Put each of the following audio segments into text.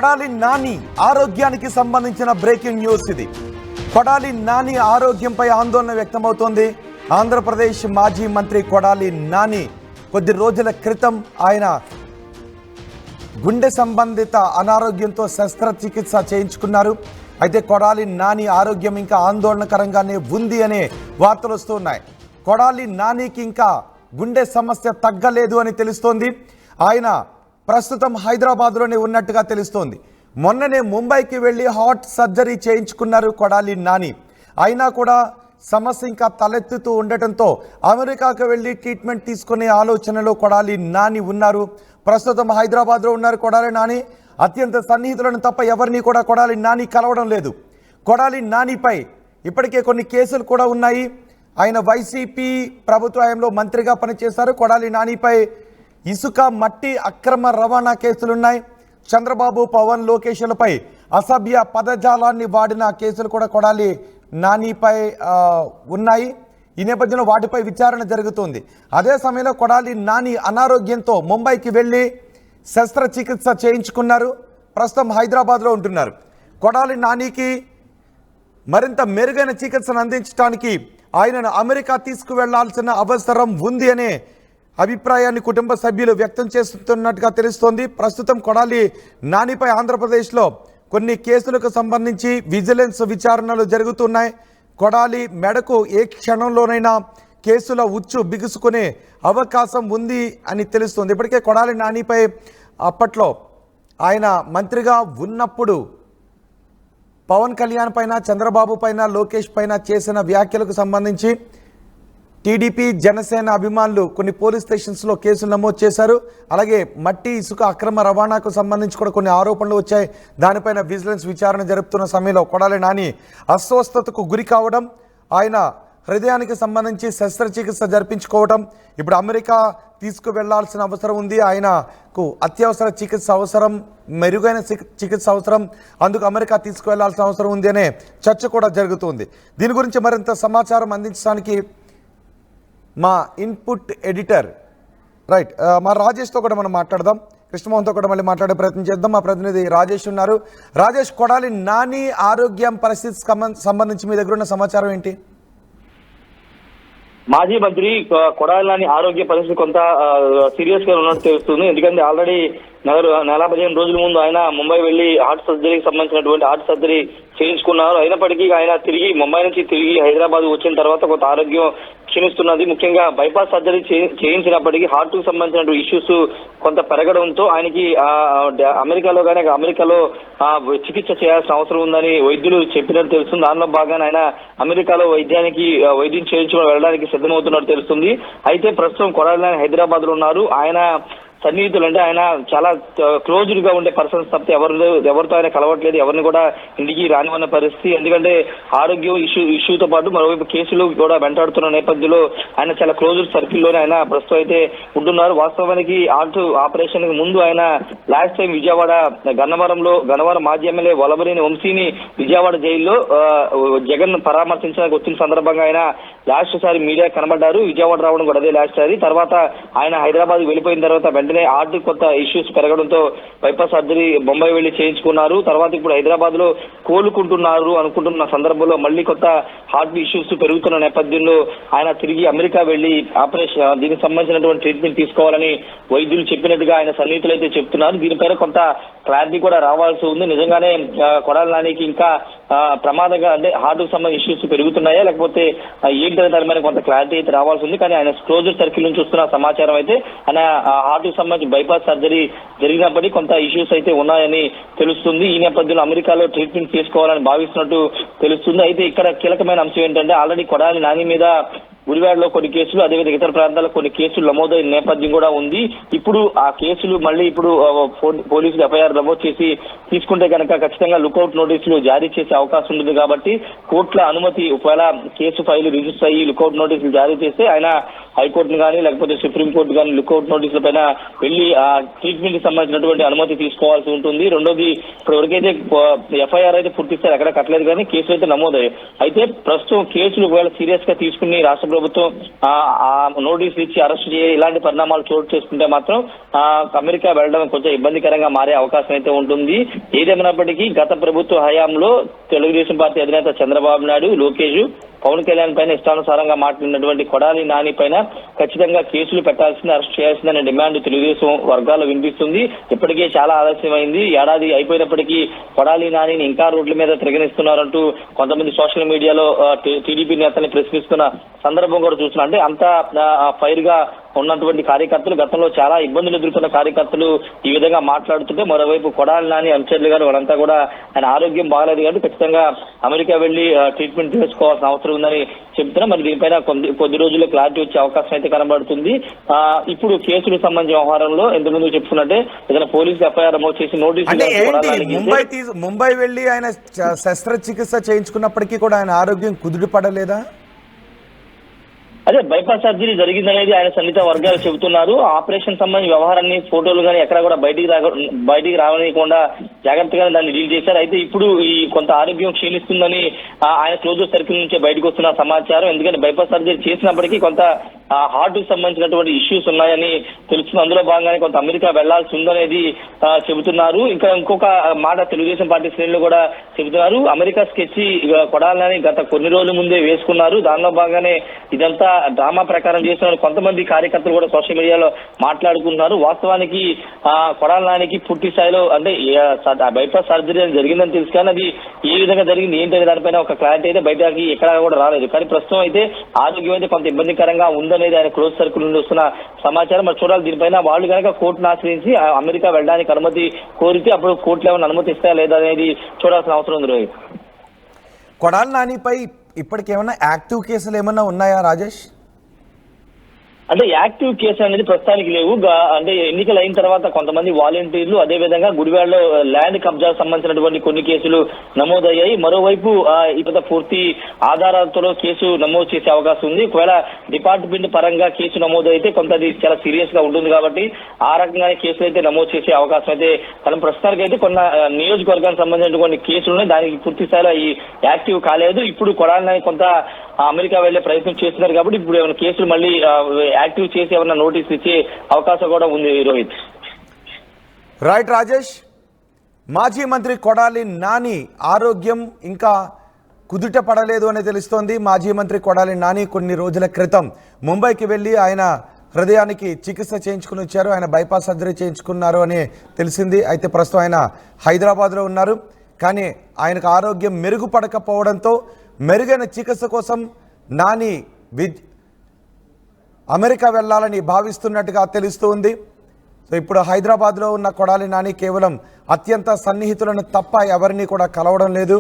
కొడాలి నాని ఆరోగ్యానికి సంబంధించిన breaking news ఇది. కొడాలి నాని ఆరోగ్యంపై ఆందోళన వ్యక్తమవుతోంది. ఆంధ్రప్రదేశ్ మాజీ మంత్రి కొడాలి నాని కొద్ది రోజుల క్రితం ఆయన గుండె సంబంధిత అనారోగ్యంతో శస్త్రచికిత్స చేయించుకున్నారు. అయితే కొడాలి నాని ఆరోగ్యం ఇంకా ఆందోళనకరంగానే ఉంది అనే వార్తలు వస్తున్నాయి. కొడాలి నానికి ఇంకా గుండె సమస్య తగ్గలేదు అని తెలుస్తోంది. ఆయన ప్రస్తుతం హైదరాబాద్లోనే ఉన్నట్టుగా తెలుస్తోంది. మొన్ననే ముంబైకి వెళ్ళి హార్ట్ సర్జరీ చేయించుకున్నారు కొడాలి నాని. అయినా కూడా సమస్య ఇంకా తలెత్తుతూ ఉండటంతో అమెరికాకు వెళ్ళి ట్రీట్మెంట్ తీసుకునే ఆలోచనలో కొడాలి నాని ఉన్నారు. ప్రస్తుతం హైదరాబాద్లో ఉన్నారు కొడాలి నాని. అత్యంత సన్నిహితులను తప్ప ఎవరిని కూడా కొడాలి నాని కలవడం లేదు. కొడాలి నానిపై ఇప్పటికే కొన్ని కేసులు కూడా ఉన్నాయి. ఆయన వైసీపీ ప్రభుత్వ హయాంలో మంత్రిగా పనిచేశారు. కొడాలి నానిపై ఇసుక మట్టి అక్రమ రవాణా కేసులున్నాయి. చంద్రబాబు పవన్ లోకేష్లపై అసభ్య పదజాలాన్ని వాడిన కేసులు కూడా కొడాలి నానిపై ఉన్నాయి. ఈ నేపథ్యంలో వాటిపై విచారణ జరుగుతోంది. అదే సమయంలో కొడాలి నాని అనారోగ్యంతో ముంబైకి వెళ్ళి శస్త్రచికిత్స చేయించుకున్నారు. ప్రస్తుతం హైదరాబాద్లో ఉంటున్నారు. కొడాలి నానికి మరింత మెరుగైన చికిత్సను అందించడానికి ఆయనను అమెరికా తీసుకువెళ్లాల్సిన అవసరం ఉంది అనే అభిప్రాయాన్ని కుటుంబ సభ్యులు వ్యక్తం చేస్తున్నట్టుగా తెలుస్తోంది. ప్రస్తుతం కొడాలి నానిపై ఆంధ్రప్రదేశ్లో కొన్ని కేసులకు సంబంధించి విజిలెన్స్ విచారణలు జరుగుతున్నాయి. కొడాలి మెడకు ఏ క్షణంలోనైనా కేసుల ఉచ్చు బిగుసుకునే అవకాశం ఉంది అని తెలుస్తోంది. ఇప్పటికే కొడాలి నానిపై అప్పట్లో ఆయన మంత్రిగా ఉన్నప్పుడు పవన్ కళ్యాణ్ పైన, చంద్రబాబు పైన, లోకేష్ పైన చేసిన వ్యాఖ్యలకు సంబంధించి టీడీపీ జనసేన అభిమానులు కొన్ని పోలీస్ స్టేషన్స్లో కేసులు నమోదు చేశారు. అలాగే మట్టి ఇసుక అక్రమ రవాణాకు సంబంధించి కూడా కొన్ని ఆరోపణలు వచ్చాయి. దానిపైన విజిలెన్స్ విచారణ జరుపుతున్న సమయంలో కొడాలి నాని అస్వస్థతకు గురి కావడం, ఆయన హృదయానికి సంబంధించి శస్త్రచికిత్స జరిపించుకోవడం, ఇప్పుడు అమెరికా తీసుకువెళ్లాల్సిన అవసరం ఉంది. ఆయనకు అత్యవసర చికిత్స అవసరం, మెరుగైన చికిత్స అవసరం, అందుకు అమెరికా తీసుకువెళ్లాల్సిన అవసరం ఉంది అనే చర్చ కూడా జరుగుతుంది. దీని గురించి మరింత సమాచారం అందించడానికి మా ఇన్పుట్ ఎడిటర్ మా రాజేష్తో కూడా మనం మాట్లాడదాం. కృష్ణమోహన్తో కూడా మళ్ళీ మాట్లాడే ప్రయత్నం చేద్దాం. మా ప్రతినిధి రాజేష్ ఉన్నారు. రాజేష్, కొడాలి నాని ఆరోగ్యం పరిస్థితికి సంబంధించి మీ దగ్గర ఉన్న సమాచారం ఏంటి? మాజీ మంత్రి కొడాలి నాని ఆరోగ్య పరిస్థితి కొంత సీరియస్ గా ఉన్నట్టు తెలుస్తుంది. ఎందుకంటే ఆల్రెడీ నెల 15 రోజుల ముందు ఆయన ముంబై వెళ్లి హార్ట్ సర్జరీకి సంబంధించినటువంటి హార్ట్ సర్జరీ చేయించుకున్నారు. అయినప్పటికీ ఆయన తిరిగి ముంబై నుంచి తిరిగి హైదరాబాద్ వచ్చిన తర్వాత కొంత ఆరోగ్యం క్షీణిస్తున్నది. ముఖ్యంగా బైపాస్ సర్జరీ చేయించినప్పటికీ హార్ట్ కు సంబంధించిన ఇష్యూస్ కొంత పెరగడంతో ఆయనకి అమెరికాలో చికిత్స చేయాల్సిన అవసరం ఉందని వైద్యులు చెప్పినట్టు తెలుస్తుంది. దానిలో భాగంగా ఆయన అమెరికాలో వైద్యం చేయించుకుని వెళ్ళడానికి సిద్ధమవుతున్నట్టు తెలుస్తుంది. అయితే ప్రస్తుతం కొడాలి నాని హైదరాబాద్ లో ఉన్నారు. ఆయన సన్నిహితులు అంటే ఆయన చాలా క్లోజ్డ్ గా ఉండే పర్సన్స్ తప్పితే ఎవరితో ఆయన కలవట్లేదు, ఎవరిని కూడా ఇంటికి రానివన్న పరిస్థితి. ఎందుకంటే ఆరోగ్యం ఇష్యూతో పాటు మరోవైపు కేసులు కూడా వెంటాడుతున్న నేపథ్యంలో ఆయన చాలా క్లోజ్డ్ సర్కిల్లోనే ఆయన ప్రస్తుతం అయితే ఉంటున్నారు. వాస్తవానికి హార్ట్ ఆపరేషన్ కి ముందు ఆయన లాస్ట్ టైం విజయవాడ గన్నవరం మాజీ ఎమ్మెల్యే వలబనేని వంశీని విజయవాడ జైల్లో జగన్ పరామర్శించడానికి వచ్చిన సందర్భంగా ఆయన లాస్ట్ సారి మీడియా కనబడ్డారు. విజయవాడ రావడం కూడా అదే లాస్ట్ సారి. తర్వాత ఆయన హైదరాబాద్ వెళ్ళిపోయిన తర్వాత వెంటనే హార్ట్ కొత్త ఇష్యూస్ పెరగడంతో బైపాస్ సర్జరీ ముంబై వెళ్లి చేయించుకున్నారు. తర్వాత ఇప్పుడు హైదరాబాద్ లో కోలుకుంటున్నారు అనుకుంటున్న సందర్భంలో మళ్ళీ కొత్త హార్ట్ ఇష్యూస్ పెరుగుతున్న నేపథ్యంలో ఆయన తిరిగి అమెరికా వెళ్లి ఆపరేషన్ దీనికి సంబంధించినటువంటి ట్రీట్మెంట్ తీసుకోవాలని వైద్యులు చెప్పినట్టుగా ఆయన సన్నిహితులు అయితే చెప్తున్నారు. దీనిపైన కొంత క్లారిటీ కూడా రావాల్సి ఉంది. నిజంగానే కొడాలి నానికి ఇంకా ప్రమాదంగా అంటే హార్ట్ కు సంబంధించిన ఇష్యూస్ పెరుగుతున్నాయా లేకపోతే ఏంటనే దాని మీద కొంత క్లారిటీ అయితే రావాల్సి ఉంది. కానీ ఆయన క్లోజర్ సర్కిల్ నుంచి వస్తున్న సమాచారం అయితే ఆయన హార్ట్ కు సంబంధించి బైపాస్ సర్జరీ జరిగినప్పటికీ కొంత ఇష్యూస్ అయితే ఉన్నాయని తెలుస్తుంది. ఈ నేపథ్యంలో అమెరికాలో ట్రీట్మెంట్ చేసుకోవాలని భావిస్తున్నట్టు తెలుస్తుంది. అయితే ఇక్కడ కీలకమైన అంశం ఏంటంటే ఆల్రెడీ కొడాలి నాని మీద గుడివాడలో కొన్ని కేసులు, అదేవిధంగా ఇతర ప్రాంతాల్లో కొన్ని కేసులు నమోదైన నేపథ్యం కూడా ఉంది. ఇప్పుడు ఆ కేసులు మళ్ళీ ఇప్పుడు పోలీసులు ఎఫ్ఐఆర్ నమోదు చేసి తీసుకుంటే కనుక ఖచ్చితంగా లుకౌట్ నోటీసులు జారీ చేసే అవకాశం ఉంటుంది. కాబట్టి కోర్టుల అనుమతి, ఒకవేళ కేసు ఫైల్ రిజిస్టర్ అయ్యి లుకౌట్ నోటీసులు జారీ చేస్తే ఆయన హైకోర్టును కానీ లేకపోతే సుప్రీంకోర్టు కానీ లుకౌట్ నోటీసుల పైన వెళ్లి ఆ ట్రీట్మెంట్ కి సంబంధించినటువంటి అనుమతి తీసుకోవాల్సి ఉంటుంది. రెండోది, ఇప్పుడు ఎవరికైతే ఎఫ్ఐఆర్ అయితే పూర్తిస్తారు ఎక్కడ కట్టలేదు కానీ కేసులు అయితే నమోదయ్యాయి. అయితే ప్రస్తుతం కేసులు ఒకవేళ సీరియస్ గా తీసుకుని రాష్ట్ర ప్రభుత్వం నోటీసులు ఇచ్చి అరెస్ట్ చేయ ఇలాంటి పరిణామాలు చోటు చేసుకుంటే మాత్రం అమెరికా వెళ్ళడం కొంచెం ఇబ్బందికరంగా మారే అవకాశం అయితే ఉంటుంది. ఏదేమైనప్పటికీ గత ప్రభుత్వ హయాంలో తెలుగుదేశం పార్టీ అధినేత చంద్రబాబు నాయుడు, లోకేష్, పవన్ కళ్యాణ్ పైన ఇష్టానుసారంగా మాట్లాడినటువంటి కొడాలి నాని పైన ఖచ్చితంగా కేసులు పెట్టాల్సింది, అరెస్ట్ చేయాల్సిందనే డిమాండ్ తెలుగుదేశం వర్గాల్లో వినిపిస్తుంది. ఇప్పటికే చాలా ఆలస్యమైంది. ఏడాది అయిపోయినప్పటికీ కొడాలి నానిని ఇంకా రోడ్ల మీద తిరగనిస్తున్నారంటూ కొంతమంది సోషల్ మీడియాలో టీడీపీ నేతల్ని ప్రశ్నిస్తున్న సందర్భం కూడా చూస్తున్నాం. అంటే అంత ఫైర్ గా ఉన్నటువంటి కార్యకర్తలు, గతంలో చాలా ఇబ్బందులు ఎదుర్కొన్న కార్యకర్తలు ఈ విధంగా మాట్లాడుతుంటే, మరోవైపు కొడాలి నాని అనుచరులు గారు వాళ్ళంతా కూడా ఆయన ఆరోగ్యం బాగలేదు కాబట్టి ఖచ్చితంగా అమెరికా వెళ్లి ట్రీట్మెంట్ తీసుకోవాల్సిన అవసరం ఉందని చెప్తున్నా. మరి దీనిపైన కొద్ది రోజుల్లో క్లారిటీ వచ్చే అవకాశం అయితే కనబడుతుంది. ఇప్పుడు కేసులకు సంబంధించిన వ్యవహారంలో ఇంతకుముందు చెప్పుకున్నట్టే ఏదైనా పోలీసు ఎఫ్ఐఆర్ నమోదు చేసి నోటీసు ముంబై వెళ్లి ఆయన శస్త్రచికిత్స చేయించుకున్నప్పటికీ కూడా ఆయన ఆరోగ్యం కుదుట పడలేదా? అదే బైపాస్ సర్జరీ జరిగిందనేది ఆయన సన్నిహిత వర్గాలు చెబుతున్నారు. ఆపరేషన్ సంబంధించిన వ్యవహారాన్ని ఫోటోలు కానీ ఎక్కడ కూడా బయటికి రావనీయకుండా జాగ్రత్తగా దాన్ని డీల్ చేశారు. అయితే ఇప్పుడు ఈ కొంత ఆరోగ్యం క్షీణిస్తుందని ఆయన క్లోజ్ సర్కిల్ నుంచే బయటకు వస్తున్న సమాచారం. ఎందుకంటే బైపాస్ సర్జరీ చేసినప్పటికీ కొంత హార్ట్ కు సంబంధించినటువంటి ఇష్యూస్ ఉన్నాయని తెలుస్తుంది. అందులో భాగంగానే కొంత అమెరికా వెళ్లాల్సి ఉందనేది చెబుతున్నారు. ఇంకా ఇంకొక మాట తెలుగుదేశం పార్టీ శ్రేణులు కూడా చెబుతున్నారు. అమెరికా స్కెచ్ కొడాలని గత కొన్ని రోజుల ముందే వేసుకున్నారు. దానిలో భాగంగానే ఇదంతా డ్రామా ప్రకారం చేసిన కొంతమంది కార్యకర్తలు కూడా సోషల్ మీడియాలో మాట్లాడుకుంటున్నారు. వాస్తవానికి కొడాలనానికి పూర్తి స్థాయిలో అంటే బైపాస్ సర్జరీ జరిగిందని తెలుసు, కానీ అది ఏ విధంగా జరిగింది ఏంటనే దానిపైన ఒక క్లారిటీ అయితే బయటకి ఎక్కడా కూడా రాలేదు. కానీ ప్రస్తుతం అయితే ఆరోగ్యం అయితే కొంత ఇబ్బందికరంగా ఉందనేది ఆయన క్లోజ్ సర్కిల్ నుండి వస్తున్న సమాచారం. మరి చూడాలి దీనిపైన వాళ్ళు కనుక కోర్టును ఆశ్రయించి అమెరికా వెళ్ళడానికి అనుమతి కోరితే అప్పుడు కోర్టులు ఏమైనా అనుమతి ఇస్తాయా లేదా అనేది చూడాల్సిన అవసరం ఉంది. రోహిత్, కొడాలి నానిపై ఇప్పటికేమన్నా యాక్టివ్ కేసులు ఏమన్నా ఉన్నాయా రాజేష్? అంటే యాక్టివ్ కేసు అనేది ప్రస్తుతానికి లేవు. అంటే ఎన్నికలు అయిన తర్వాత కొంతమంది వాలంటీర్లు, అదే విధంగా గుడివాడలో ల్యాండ్ కబ్జాకు సంబంధించినటువంటి కొన్ని కేసులు నమోదయ్యాయి. మరోవైపు ఇప్పుడు పూర్తి ఆధారాలతో కేసు నమోదు చేసే అవకాశం ఉంది. ఒకవేళ డిపార్ట్మెంట్ పరంగా కేసు నమోదు అయితే కొంత అది చాలా సీరియస్ గా ఉంటుంది కాబట్టి ఆ రకంగానే కేసులు అయితే నమోదు చేసే అవకాశం అయితే కానీ ప్రస్తుతానికి అయితే కొన్ని నియోజకవర్గానికి సంబంధించిన కొన్ని కేసులు ఉన్నాయి. దానికి పూర్తి స్థాయిలో ఈ యాక్టివ్ కాలేదు. ఇప్పుడు కొడాలని కొంత అమెరికా వెళ్లే ప్రయత్నం చేస్తున్నారు కాబట్టి ఇప్పుడు ఏమైనా కేసులు మళ్ళీ యాక్టివ్ చేసి ఏమన్నా నోటీస్ ఇచ్చే అవకాశం కూడా ఉంది. రోహిత్, రైట్ రాజేష్. మాజీ మంత్రి కొడాలి నాని ఆరోగ్యం ఇంకా కుదుట పడలేదు అని తెలుస్తోంది. మాజీ మంత్రి కొడాలి నాని కొన్ని రోజుల క్రితం ముంబైకి వెళ్ళి ఆయన హృదయానికి చికిత్స చేయించుకుని వచ్చారు. ఆయన బైపాస్ సర్జరీ చేయించుకున్నారు అని తెలిసింది. అయితే ప్రస్తుతం ఆయన హైదరాబాద్లో ఉన్నారు. కానీ ఆయనకు ఆరోగ్యం మెరుగుపడకపోవడంతో మెరుగైన చికిత్స కోసం నాని అమెరికా వెళ్ళాలని భావిస్తున్నట్టుగా తెలుస్తుంది. సో ఇప్పుడు హైదరాబాద్లో ఉన్న కొడాలి నాని కేవలం అత్యంత సన్నిహితులను తప్ప ఎవరిని కూడా కలవడం లేదు.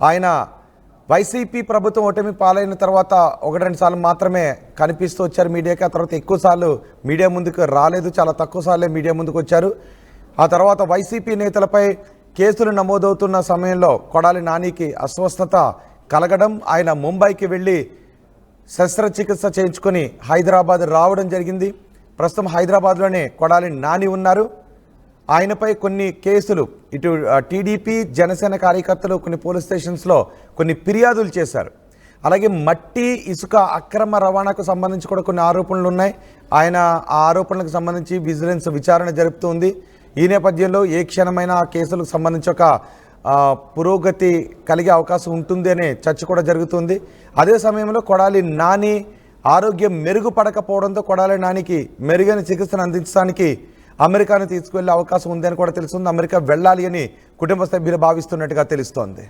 ఆయన వైసీపీ ప్రభుత్వం ఓటమి పాలైన తర్వాత 1-2 సార్లు మాత్రమే కనిపిస్తూ వచ్చారు మీడియాకి. ఆ తర్వాత ఎక్కువ సార్లు మీడియా ముందుకు రాలేదు, చాలా తక్కువ సార్లే మీడియా ముందుకు వచ్చారు. ఆ తర్వాత వైసీపీ నేతలపై కేసులు నమోదవుతున్న సమయంలో కొడాలి నానికి అస్వస్థత కలగడం, ఆయన ముంబైకి వెళ్ళి శస్త్రచికిత్స చేయించుకొని హైదరాబాద్ రావడం జరిగింది. ప్రస్తుతం హైదరాబాద్లోనే కొడాలి నాని ఉన్నారు. ఆయనపై కొన్ని కేసులు ఇటు టీడీపీ జనసేన కార్యకర్తలు కొన్ని పోలీస్ స్టేషన్స్లో కొన్ని ఫిర్యాదులు చేశారు. అలాగే మట్టి ఇసుక అక్రమ రవాణాకు సంబంధించి కూడా కొన్ని ఆరోపణలు ఉన్నాయి. ఆయన ఆ ఆరోపణలకు సంబంధించి విజిలెన్స్ విచారణ జరుపుతుంది. ఈ నేపథ్యంలో ఏ క్షణమైనా ఆ కేసులకు సంబంధించి ఒక పురోగతి కలిగే అవకాశం ఉంటుంది అనే చర్చ కూడా జరుగుతుంది. అదే సమయంలో కొడాలి నాని ఆరోగ్యం మెరుగుపడకపోవడంతో కొడాలి నానికి మెరుగైన చికిత్సను అందించడానికి అమెరికాను తీసుకువెళ్లే అవకాశం ఉంది అని కూడా తెలుస్తుంది. అమెరికా వెళ్ళాలి అని కుటుంబ సభ్యులు భావిస్తున్నట్టుగా తెలుస్తోంది.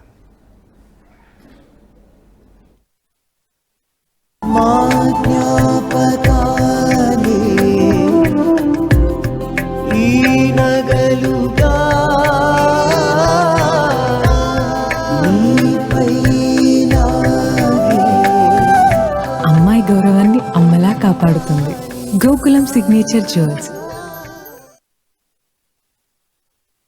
అమ్మాయి గౌరవాన్ని అమ్మలా కాపాడుతుంది. Gokulam signature jewels.